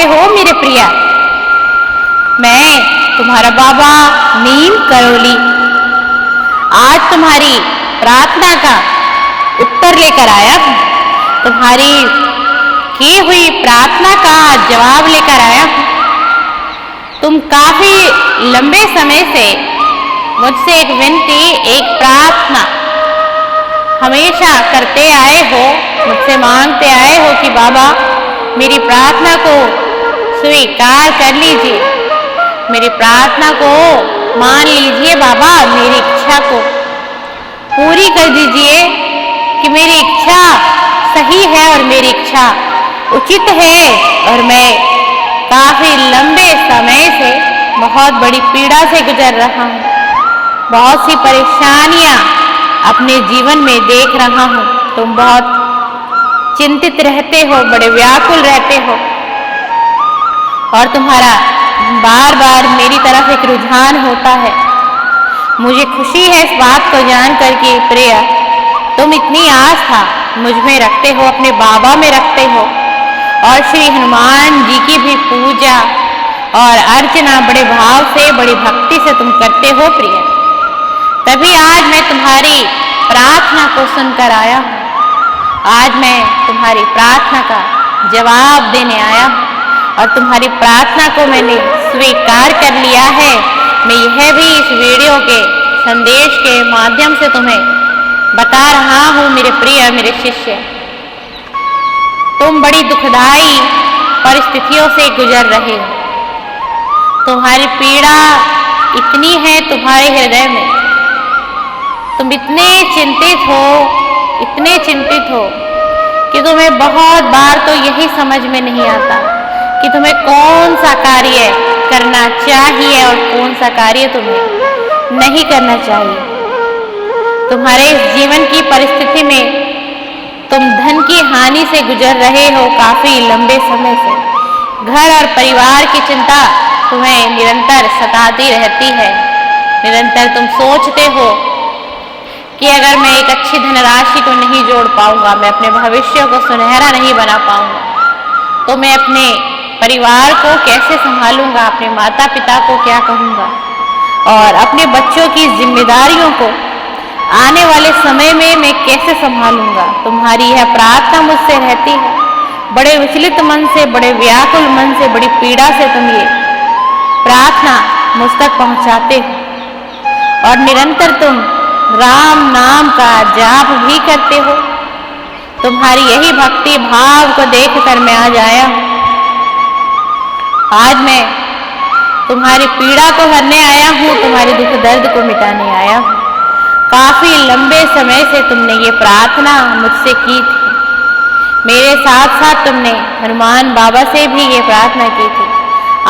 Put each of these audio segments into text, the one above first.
हो मेरे प्रिया? मैं तुम्हारा बाबा नीम करोली आज तुम्हारी प्रार्थना का उत्तर लेकर आया हूँ। तुम्हारी की हुई प्रार्थना का जवाब लेकर आया हूँ। तुम काफी लंबे समय से मुझसे एक विनती, एक प्रार्थना हमेशा करते आए हो, मुझसे मांगते आए हो कि बाबा मेरी प्रार्थना को स्वीकार कर लीजिए, मेरी प्रार्थना को मान लीजिए बाबा, मेरी इच्छा को पूरी कर दीजिए कि मेरी इच्छा सही है और मेरी इच्छा उचित है। और मैं काफी लंबे समय से बहुत बड़ी पीड़ा से गुजर रहा हूँ, बहुत सी परेशानियां अपने जीवन में देख रहा हूँ। तुम बहुत चिंतित रहते हो, बड़े व्याकुल रहते हो और तुम्हारा बार बार मेरी तरफ एक रुझान होता है। मुझे खुशी है इस बात को जानकर कि प्रिया तुम इतनी आस्था मुझ में रखते हो, अपने बाबा में रखते हो और श्री हनुमान जी की भी पूजा और अर्चना बड़े भाव से, बड़ी भक्ति से तुम करते हो प्रिया। तभी आज मैं तुम्हारी प्रार्थना को सुनकर आया हूँ। आज मैं तुम्हारी प्रार्थना का जवाब देने आया हूँ और तुम्हारी प्रार्थना को मैंने स्वीकार कर लिया है। मैं यह भी इस वीडियो के संदेश के माध्यम से तुम्हें बता रहा हूँ मेरे प्रिय, मेरे शिष्य, तुम बड़ी दुखदाई परिस्थितियों से गुजर रहे हो। तुम्हारी पीड़ा इतनी है तुम्हारे हृदय में, तुम इतने चिंतित हो कि तुम्हें बहुत बार तो यही समझ में नहीं आता कि तुम्हें कौन सा कार्य करना चाहिए और कौन सा कार्य तुम्हें नहीं करना चाहिए। तुम्हारे इस जीवन की परिस्थिति में तुम धन की हानि से गुजर रहे हो काफी लंबे समय से। घर और परिवार की चिंता तुम्हें निरंतर सताती रहती है। निरंतर तुम सोचते हो कि अगर मैं एक अच्छी धनराशि को नहीं जोड़ पाऊंगा, मैं अपने भविष्य को सुनहरा नहीं बना पाऊंगा, तो मैं अपने परिवार को कैसे संभालूंगा, अपने माता पिता को क्या कहूंगा और अपने बच्चों की जिम्मेदारियों को आने वाले समय में मैं कैसे संभालूंगा। तुम्हारी यह प्रार्थना मुझसे रहती है। बड़े विचलित मन से, बड़े व्याकुल मन से, बड़ी पीड़ा से तुम ये प्रार्थना मुझ तक पहुंचाते हो और निरंतर तुम राम नाम का जाप भी करते हो। तुम्हारी यही भक्ति भाव को देखकर मैं आज आया हूँ। आज मैं तुम्हारी पीड़ा को हरने आया हूँ, तुम्हारे दुख दर्द को मिटाने आया हूँ। काफी लंबे समय से तुमने ये प्रार्थना मुझसे की थी। मेरे साथ साथ तुमने हनुमान बाबा से भी ये प्रार्थना की थी।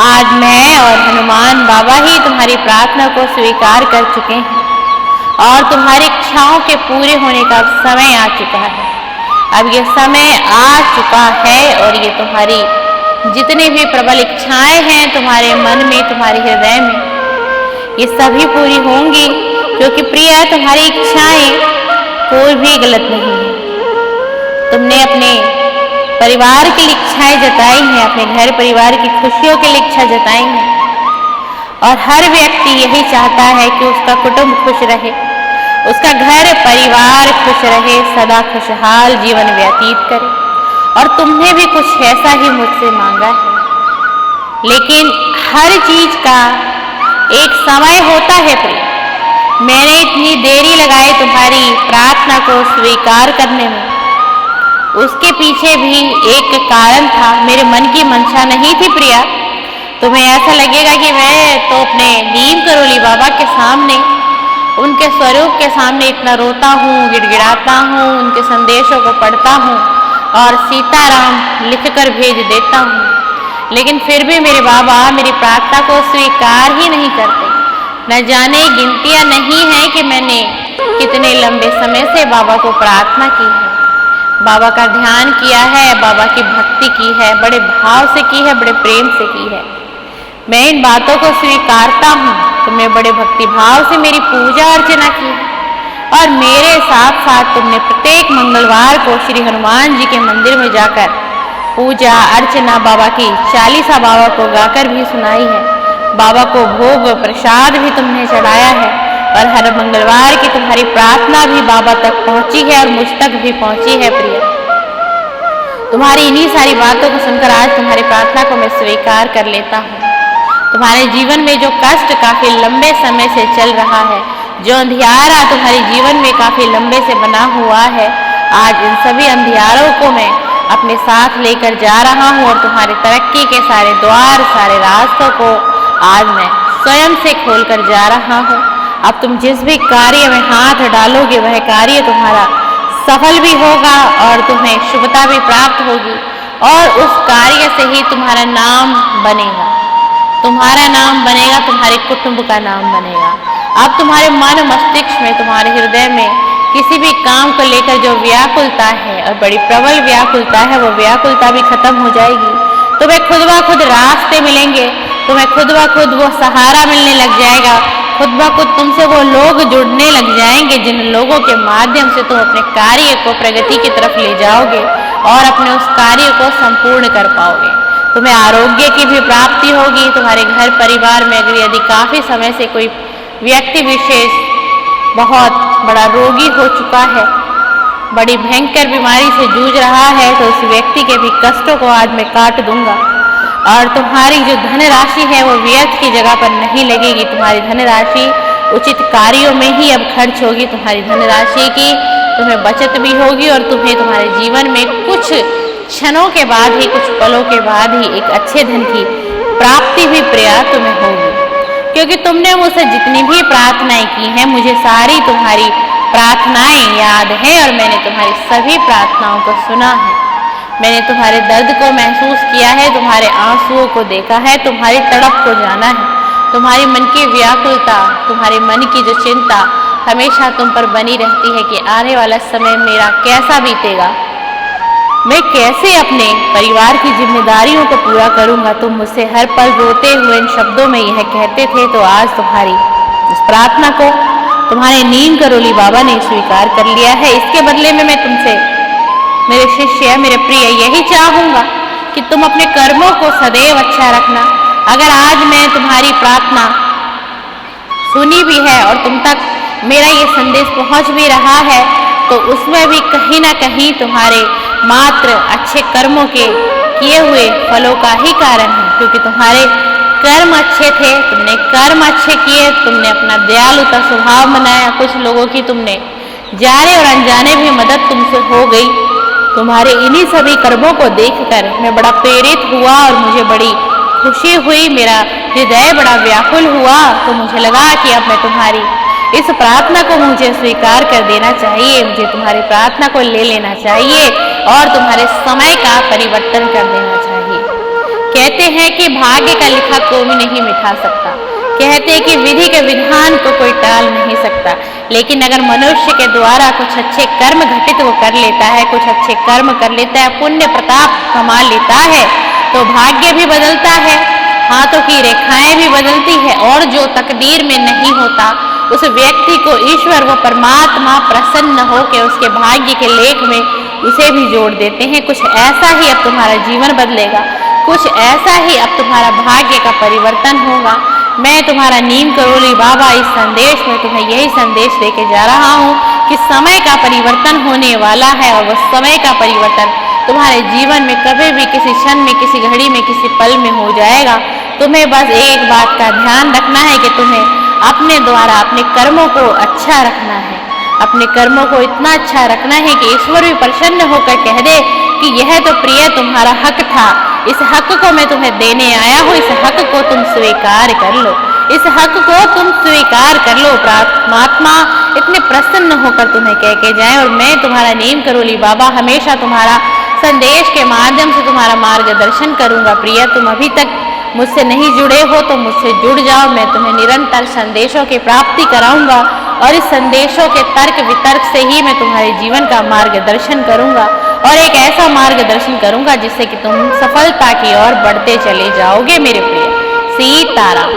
आज मैं और हनुमान बाबा ही तुम्हारी प्रार्थना को स्वीकार कर चुके हैं और तुम्हारी इच्छाओं के पूरे होने का समय आ चुका है। अब ये समय आ चुका है और ये तुम्हारी जितनी भी प्रबल इच्छाएं हैं तुम्हारे मन में, तुम्हारे हृदय में, ये सभी पूरी होंगी, क्योंकि प्रिया तुम्हारी इच्छाएं कोई भी गलत नहीं है। तुमने अपने परिवार के लिए इच्छाएं जताई हैं, अपने घर परिवार की खुशियों के लिए इच्छा जताई है और हर व्यक्ति यही चाहता है कि उसका कुटुंब खुश रहे, उसका घर परिवार खुश रहे, सदा खुशहाल जीवन व्यतीत करे। और तुमने भी कुछ ऐसा ही मुझसे मांगा है। लेकिन हर चीज का एक समय होता है प्रिय। मैंने इतनी देरी लगाई तुम्हारी प्रार्थना को स्वीकार करने में, उसके पीछे भी एक कारण था। मेरे मन की मंशा नहीं थी प्रिया। तुम्हें ऐसा लगेगा कि मैं तो अपने नीम करोली बाबा के सामने, उनके स्वरूप के सामने इतना रोता हूँ, गिड़गिड़ाता हूँ, उनके संदेशों को पढ़ता हूँ और सीताराम लिखकर भेज देता हूँ, लेकिन फिर भी मेरे बाबा मेरी प्रार्थना को स्वीकार ही नहीं करते। न जाने गिनतियाँ नहीं है कि मैंने कितने लंबे समय से बाबा को प्रार्थना की है, बाबा का ध्यान किया है, बाबा की भक्ति की है, बड़े भाव से की है, बड़े प्रेम से की है। मैं इन बातों को स्वीकारता हूँ। तुमने बड़े भक्ति भाव से मेरी पूजा अर्चना की और मेरे साथ साथ तुमने प्रत्येक मंगलवार को श्री हनुमान जी के मंदिर में जाकर पूजा अर्चना बाबा की चालीसा बाबा को गाकर भी सुनाई है। बाबा को भोग प्रसाद भी तुमने चढ़ाया है और हर मंगलवार की तुम्हारी प्रार्थना भी बाबा तक पहुंची है और मुझ तक भी पहुंची है प्रिय। तुम्हारी इन्हीं सारी बातों को सुनकर आज तुम्हारी प्रार्थना को मैं स्वीकार कर लेता हूँ। तुम्हारे जीवन में जो कष्ट काफी लंबे समय से चल रहा है, जो अंधियारा तुम्हारे जीवन में काफी लंबे से बना हुआ है, आज इन सभी अंधियारों को मैं अपने साथ लेकर जा रहा हूँ और तुम्हारी तरक्की के सारे द्वार, सारे रास्तों को आज मैं स्वयं से खोल कर जा रहा हूँ। अब तुम जिस भी कार्य में हाथ डालोगे वह कार्य तुम्हारा सफल भी होगा और तुम्हें शुभता भी प्राप्त होगी और उस कार्य से ही तुम्हारा नाम बनेगा। तुम्हारा नाम बनेगा, तुम्हारे कुटुंब का नाम बनेगा। अब तुम्हारे मन मस्तिष्क में, तुम्हारे हृदय में किसी भी काम को लेकर जो व्याकुलता है और बड़ी प्रबल व्याकुलता है, वो व्याकुलता भी खत्म हो जाएगी। तुम्हें खुद ब खुद रास्ते मिलेंगे, तुम्हें खुद ब खुद वो सहारा मिलने लग जाएगा, खुद ब खुद तुमसे वो लोग जुड़ने लग जाएंगे जिन लोगों के माध्यम से तुम अपने कार्य को प्रगति की तरफ ले जाओगे और अपने उस कार्य को संपूर्ण कर पाओगे। तुम्हें आरोग्य की भी प्राप्ति होगी। तुम्हारे घर परिवार में अगर यदि काफी समय से कोई व्यक्ति विशेष बहुत बड़ा रोगी हो चुका है, बड़ी भयंकर बीमारी से जूझ रहा है, तो उस व्यक्ति के भी कष्टों को आज मैं काट दूंगा और तुम्हारी जो धनराशि है वो व्यर्थ की जगह पर नहीं लगेगी। तुम्हारी धनराशि उचित कार्यों में ही अब खर्च होगी। तुम्हारी धनराशि की तुम्हें बचत भी होगी और तुम्हें तुम्हारे जीवन में कुछ क्षणों के बाद ही, कुछ पलों के बाद ही एक अच्छे धन की प्राप्ति भी प्रिय तुम्हें होगी, क्योंकि तुमने मुझसे जितनी भी प्रार्थनाएं की हैं, मुझे सारी तुम्हारी प्रार्थनाएं याद है और मैंने तुम्हारी सभी प्रार्थनाओं को सुना है। मैंने तुम्हारे दर्द को महसूस किया है, तुम्हारे आंसुओं को देखा है, तुम्हारी तड़प को जाना है। तुम्हारी मन की व्याकुलता, तुम्हारे मन की जो चिंता हमेशा तुम पर बनी रहती है कि आने वाला समय मेरा कैसा बीतेगा, मैं कैसे अपने परिवार की जिम्मेदारियों को पूरा करूंगा। तुम मुझसे हर पल रोते हुए इन शब्दों में यह कहते थे, तो आज तुम्हारी इस प्रार्थना को तुम्हारे नीम करोली बाबा ने स्वीकार कर लिया है। इसके बदले में मैं तुमसे, मेरे शिष्य, मेरे प्रिय, यही चाहूंगा कि तुम अपने कर्मों को सदैव अच्छा रखना। अगर आज मैं तुम्हारी प्रार्थना सुनी भी है और तुम तक मेरा ये संदेश पहुंच भी रहा है, तो उसमें भी कहीं ना कहीं तुम्हारे मात्र अच्छे कर्मों के किए हुए फलों का ही कारण है, क्योंकि तुम्हारे कर्म अच्छे थे, तुमने कर्म अच्छे किए, तुमने अपना दयालुता स्वभाव बनाया, कुछ लोगों की तुमने जाने और अनजाने भी मदद तुमसे हो गई। तुम्हारे इन्हीं सभी कर्मों को देखकर मैं बड़ा प्रेरित हुआ और मुझे बड़ी खुशी हुई, मेरा हृदय बड़ा व्याकुल हुआ। तो मुझे लगा कि अब मैं तुम्हारी इस प्रार्थना को मुझे स्वीकार कर देना चाहिए, मुझे तुम्हारी प्रार्थना को ले लेना चाहिए और तुम्हारे समय का परिवर्तन कर देना चाहिए। कहते हैं कि भाग्य का लिखा कोई नहीं मिटा सकता, कहते हैं कि विधि के विधान को कोई टाल नहीं सकता, लेकिन अगर मनुष्य के द्वारा कुछ अच्छे कर्म घटित वो कर लेता है, कुछ अच्छे कर्म कर लेता है, पुण्य प्रताप कमा लेता है, तो भाग्य भी बदलता है, हाथों की रेखाएं भी बदलती है और जो तकदीर में नहीं होता उस व्यक्ति को ईश्वर व परमात्मा प्रसन्न हो के उसके भाग्य के लेख में उसे भी जोड़ देते हैं। कुछ ऐसा ही अब तुम्हारा जीवन बदलेगा, कुछ ऐसा ही अब तुम्हारा भाग्य का परिवर्तन होगा। मैं तुम्हारा नीम करोली बाबा इस संदेश में तुम्हें यही संदेश देके जा रहा हूँ कि समय का परिवर्तन होने वाला है और वह समय का परिवर्तन तुम्हारे जीवन में कभी भी, किसी क्षण में, किसी घड़ी में, किसी पल में हो जाएगा। तुम्हें बस एक बात का ध्यान रखना है कि तुम्हें अपने द्वारा अपने कर्मों को अच्छा रखना है, अपने कर्मों को इतना अच्छा रखना है कि ईश्वर भी प्रसन्न होकर कह दे कि यह तो प्रिय तुम्हारा हक था, इस हक को मैं तुम्हें देने आया हूँ, इस हक को तुम स्वीकार कर लो, इस हक को तुम स्वीकार कर लो। परमात्मा इतने प्रसन्न होकर तुम्हें कह के जाए और मैं तुम्हारा नीम करोली बाबा हमेशा तुम्हारा संदेश के माध्यम से तुम्हारा मार्गदर्शन करूंगा। प्रिय, तुम अभी तक मुझसे नहीं जुड़े हो तो मुझसे जुड़ जाओ, मैं तुम्हें निरंतर संदेशों की प्राप्ति कराऊंगा और इस संदेशों के तर्क वितर्क से ही मैं तुम्हारे जीवन का मार्गदर्शन करूंगा और एक ऐसा मार्गदर्शन करूंगा जिससे कि तुम सफलता की ओर बढ़ते चले जाओगे। मेरे प्रिय, सीताराम।